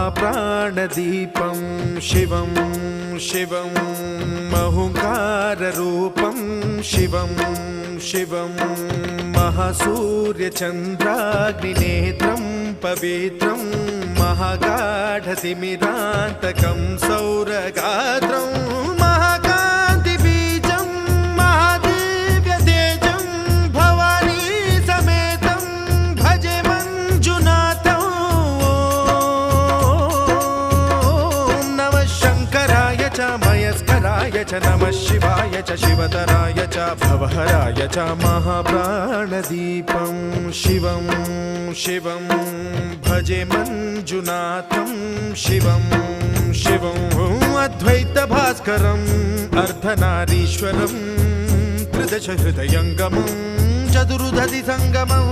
महाप्राणदीपं शिवं शिवं महुङ्काररूपं शिवं शिवं महासूर्यचन्द्राग्निनेत्रं पवित्रं महागाढतिमिरान्तकं सौरगात्रं महाकान्तिबीजं महादिव्यतेजं भवानी समेतं भजे मञ्जुनाथं। ॐ नमः शङ्कराय च मयस्कराय च नमः शिवाय च शिवतराय च भवहराय च महाप्राणदीपं शिवं शिवं भजे मञ्जुनाथं शिवं शिवं अद्वैतभास्करम् अर्धनारीश्वरं त्रिदश हृदयङ्गमं चतुर्दधि सङ्गमं